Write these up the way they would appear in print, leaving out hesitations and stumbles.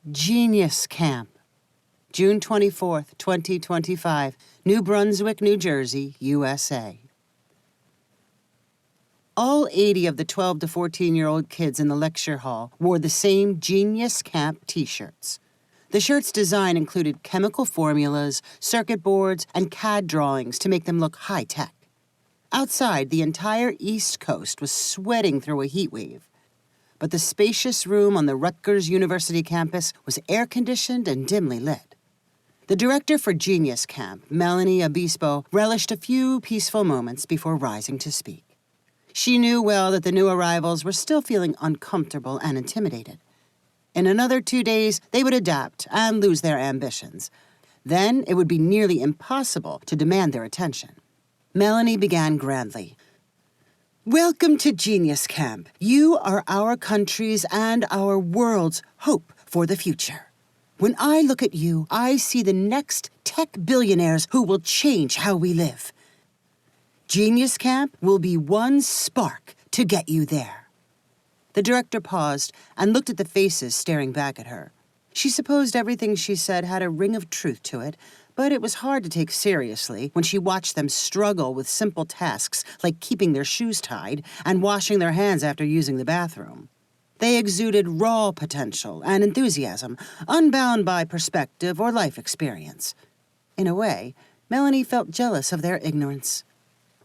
Genius Camp, June 24th, 2025, New Brunswick, New Jersey, USA. All 80 of the 12 to 14-year-old kids in the lecture hall wore the same Genius Camp t-shirts. The shirt's design included chemical formulas, circuit boards, and CAD drawings to make them look high-tech. Outside, the entire East Coast was sweating through a heat wave. But the spacious room on the Rutgers University campus was air-conditioned and dimly lit. The director for Genius Camp, Melanie Obispo, relished a few peaceful moments before rising to speak. She knew well that the new arrivals were still feeling uncomfortable and intimidated. In another 2 days, they would adapt and lose their ambitions. Then it would be nearly impossible to demand their attention. Melanie began grandly. Welcome to Genius Camp. You are our country's and our world's hope for the future. When I look at you, I see the next tech billionaires who will change how we live. Genius Camp will be one spark to get you there. The director paused and looked at the faces staring back at her. She supposed everything she said had a ring of truth to it, but it was hard to take seriously when she watched them struggle with simple tasks like keeping their shoes tied and washing their hands after using the bathroom. They exuded raw potential and enthusiasm, unbound by perspective or life experience. In a way, Melanie felt jealous of their ignorance.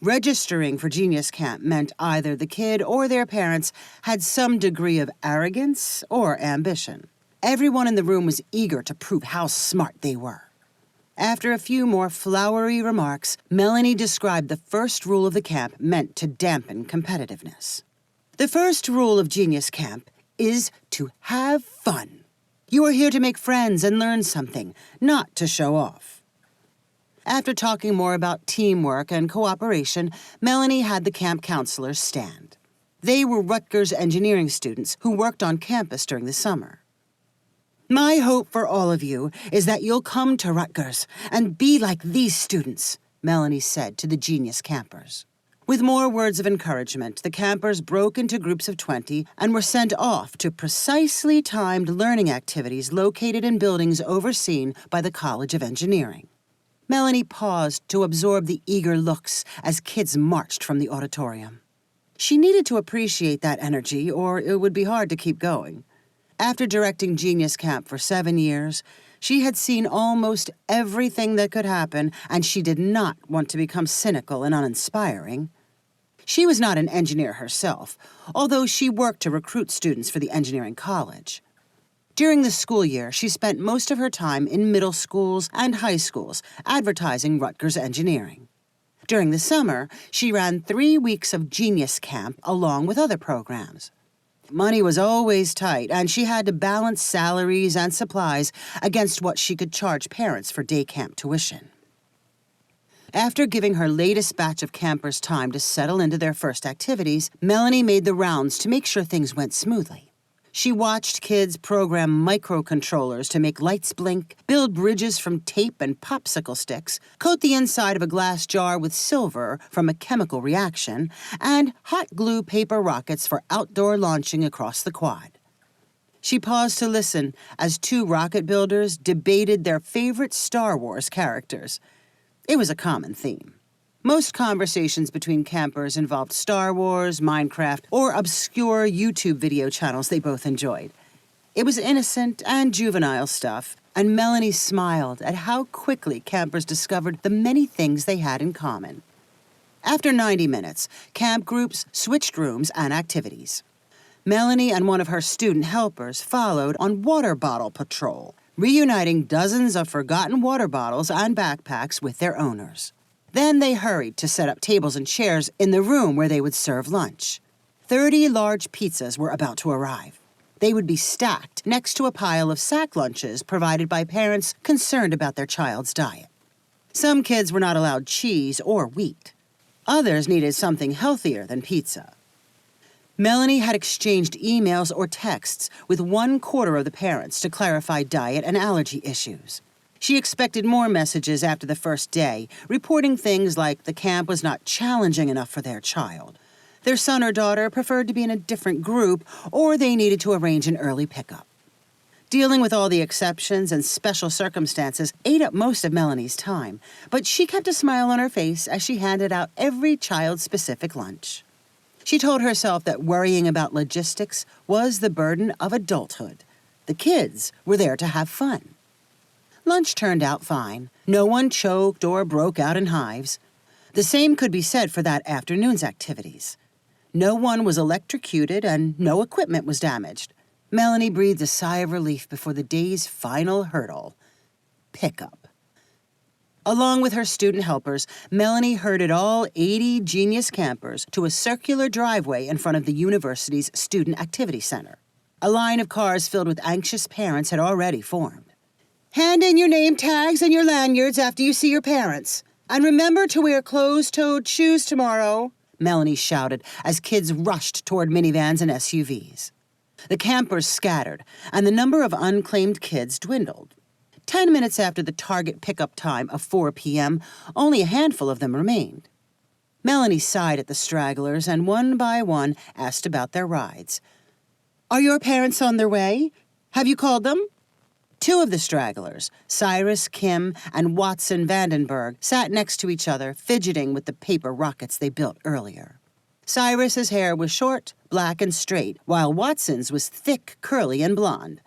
Registering for Genius Camp meant either the kid or their parents had some degree of arrogance or ambition. Everyone in the room was eager to prove how smart they were. After a few more flowery remarks, Melanie described the first rule of the camp meant to dampen competitiveness. The first rule of Genius Camp is to have fun. You are here to make friends and learn something, not to show off. After talking more about teamwork and cooperation, Melanie had the camp counselors stand. They were Rutgers engineering students who worked on campus during the summer. My hope for all of you is that you'll come to Rutgers and be like these students, Melanie said to the Genius Campers. With more words of encouragement, the campers broke into groups of 20 and were sent off to precisely timed learning activities located in buildings overseen by the College of Engineering. Melanie paused to absorb the eager looks as kids marched from the auditorium. She needed to appreciate that energy, or it would be hard to keep going. After directing Genius Camp for 7 years, she had seen almost everything that could happen, and she did not want to become cynical and uninspiring. She was not an engineer herself, although she worked to recruit students for the engineering college. During the school year, she spent most of her time in middle schools and high schools advertising Rutgers engineering. During the summer, she ran 3 weeks of Genius Camp along with other programs. Money was always tight, and she had to balance salaries and supplies against what she could charge parents for day camp tuition. After giving her latest batch of campers time to settle into their first activities, Melanie made the rounds to make sure things went smoothly. She watched kids program microcontrollers to make lights blink, build bridges from tape and popsicle sticks, coat the inside of a glass jar with silver from a chemical reaction, and hot glue paper rockets for outdoor launching across the quad. She paused to listen as 2 rocket builders debated their favorite Star Wars characters. It was a common theme. Most conversations between campers involved Star Wars, Minecraft, or obscure YouTube video channels they both enjoyed. It was innocent and juvenile stuff, and Melanie smiled at how quickly campers discovered the many things they had in common. After 90 minutes, camp groups switched rooms and activities. Melanie and one of her student helpers followed on water bottle patrol, reuniting dozens of forgotten water bottles and backpacks with their owners. Then they hurried to set up tables and chairs in the room where they would serve lunch. 30 large pizzas were about to arrive. They would be stacked next to a pile of sack lunches provided by parents concerned about their child's diet. Some kids were not allowed cheese or wheat. Others needed something healthier than pizza. Melanie had exchanged emails or texts with 1/4 of the parents to clarify diet and allergy issues. She expected more messages after the first day, reporting things like the camp was not challenging enough for their child. Their son or daughter preferred to be in a different group, or they needed to arrange an early pickup. Dealing with all the exceptions and special circumstances ate up most of Melanie's time, but she kept a smile on her face as she handed out every child-specific lunch. She told herself that worrying about logistics was the burden of adulthood. The kids were there to have fun. Lunch turned out fine. No one choked or broke out in hives. The same could be said for that afternoon's activities. No one was electrocuted and no equipment was damaged. Melanie breathed a sigh of relief before the day's final hurdle, pickup. Along with her student helpers, Melanie herded all 80 Genius campers to a circular driveway in front of the university's Student Activity Center. A line of cars filled with anxious parents had already formed. Hand in your name tags and your lanyards after you see your parents. And remember to wear closed-toed shoes tomorrow, Melanie shouted as kids rushed toward minivans and SUVs. The campers scattered, and the number of unclaimed kids dwindled. 10 minutes after the target pickup time of 4 p.m., only a handful of them remained. Melanie sighed at the stragglers and one by one asked about their rides. Are your parents on their way? Have you called them? 2 of the stragglers, Cyrus, Kim, and Watson Vandenberg, sat next to each other, fidgeting with the paper rockets they built earlier. Cyrus's hair was short, black, and straight, while Watson's was thick, curly, and blonde.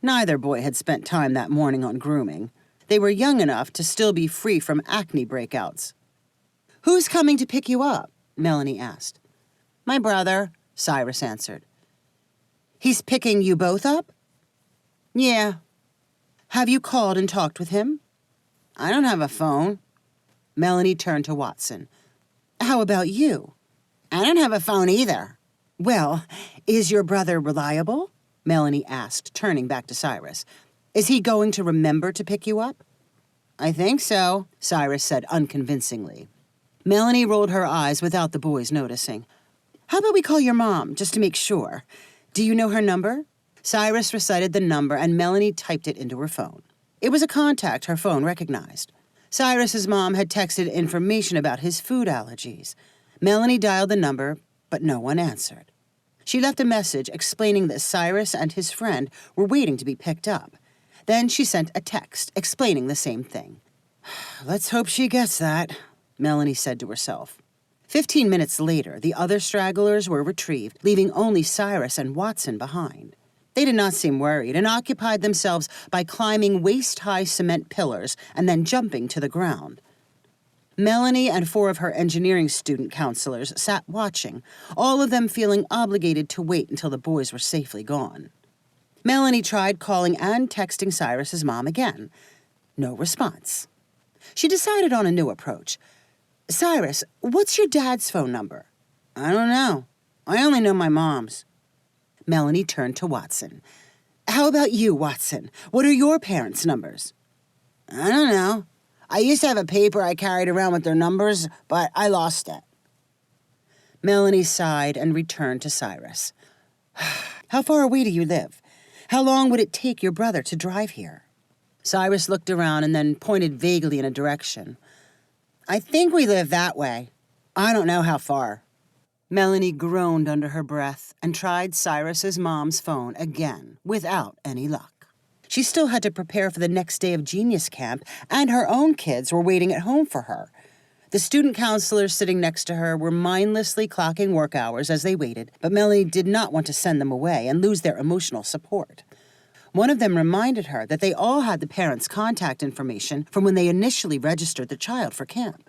Neither boy had spent time that morning on grooming. They were young enough to still be free from acne breakouts. Who's coming to pick you up? Melanie asked. My brother, Cyrus answered. He's picking you both up? Yeah. Have you called and talked with him? I don't have a phone. Melanie turned to Watson. How about you? I don't have a phone either. Well, is your brother reliable? Melanie asked, turning back to Cyrus. Is he going to remember to pick you up? I think so, Cyrus said unconvincingly. Melanie rolled her eyes without the boys noticing. How about we call your mom, just to make sure? Do you know her number? Cyrus recited the number and Melanie typed it into her phone. It was a contact her phone recognized. Cyrus's mom had texted information about his food allergies. Melanie dialed the number, but no one answered. She left a message explaining that Cyrus and his friend were waiting to be picked up. Then she sent a text explaining the same thing. Let's hope she gets that, Melanie said to herself. 15 minutes later, the other stragglers were retrieved, leaving only Cyrus and Watson behind. They did not seem worried and occupied themselves by climbing waist-high cement pillars and then jumping to the ground. Melanie and 4 of her engineering student counselors sat watching, all of them feeling obligated to wait until the boys were safely gone. Melanie tried calling and texting Cyrus's mom again. No response. She decided on a new approach. Cyrus, what's your dad's phone number? I don't know. I only know my mom's. Melanie turned to Watson. How about you, Watson? What are your parents' numbers? I don't know. I used to have a paper I carried around with their numbers, but I lost it. Melanie sighed and returned to Cyrus. How far away do you live? How long would it take your brother to drive here? Cyrus looked around and then pointed vaguely in a direction. I think we live that way. I don't know how far. Melanie groaned under her breath and tried Cyrus's mom's phone again, without any luck. She still had to prepare for the next day of Genius Camp, and her own kids were waiting at home for her. The student counselors sitting next to her were mindlessly clocking work hours as they waited, but Melanie did not want to send them away and lose their emotional support. One of them reminded her that they all had the parents' contact information from when they initially registered the child for camp.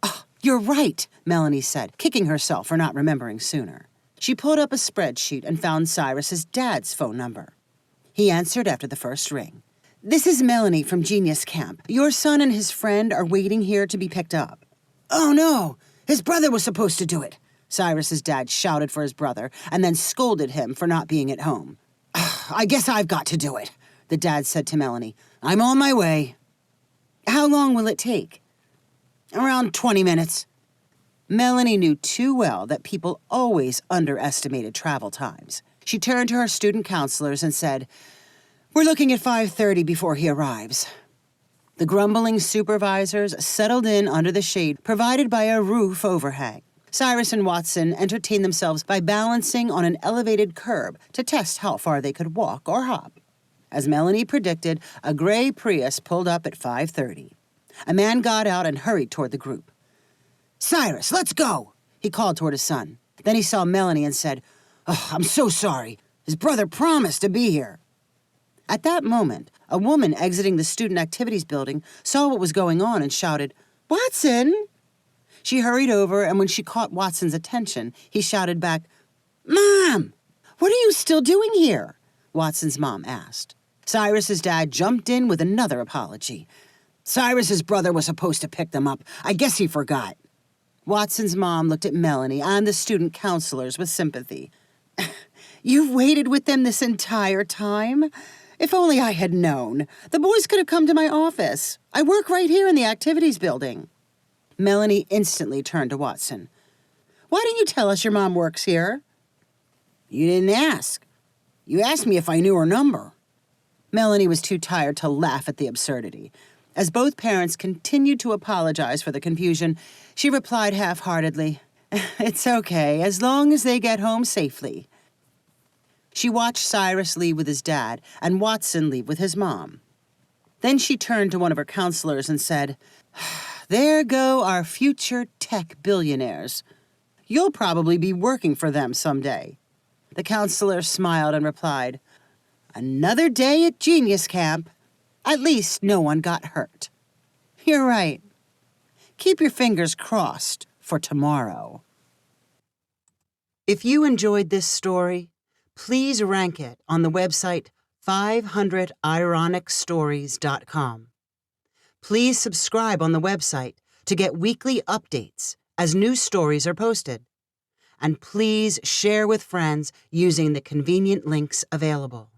Oh, you're right, Melanie said, kicking herself for not remembering sooner. She pulled up a spreadsheet and found Cyrus's dad's phone number. He answered after the first ring. This is Melanie from Genius Camp. Your son and his friend are waiting here to be picked up. Oh, no. His brother was supposed to do it. Cyrus's dad shouted for his brother and then scolded him for not being at home. I guess I've got to do it, the dad said to Melanie. I'm on my way. How long will it take? Around 20 minutes. Melanie knew too well that people always underestimated travel times. She turned to her student counselors and said, We're looking at 5:30 before he arrives. The grumbling supervisors settled in under the shade provided by a roof overhang. Cyrus and Watson entertained themselves by balancing on an elevated curb to test how far they could walk or hop. As Melanie predicted, a gray Prius pulled up at 5:30. A man got out and hurried toward the group. "Cyrus, let's go," he called toward his son. Then he saw Melanie and said, "Oh, I'm so sorry. His brother promised to be here." At that moment, a woman exiting the student activities building saw what was going on and shouted, "Watson!" She hurried over, and when she caught Watson's attention, he shouted back, "Mom, what are you still doing here?" Watson's mom asked. Cyrus's dad jumped in with another apology. "Cyrus's brother was supposed to pick them up. I guess he forgot." Watson's mom looked at Melanie and the student counselors with sympathy. "You've waited with them this entire time? If only I had known. The boys could have come to my office. I work right here in the activities building." Melanie instantly turned to Watson. "Why didn't you tell us your mom works here?" "You didn't ask. You asked me if I knew her number." Melanie was too tired to laugh at the absurdity. As both parents continued to apologize for the confusion, she replied half-heartedly, "It's okay, as long as they get home safely." She watched Cyrus leave with his dad and Watson leave with his mom. Then she turned to one of her counselors and said, "There go our future tech billionaires. You'll probably be working for them someday." The counselor smiled and replied, "Another day at Genius Camp. At least no one got hurt." You're right. Keep your fingers crossed for tomorrow. If you enjoyed this story, please rank it on the website 500ironicstories.com. Please subscribe on the website to get weekly updates as new stories are posted. And please share with friends using the convenient links available.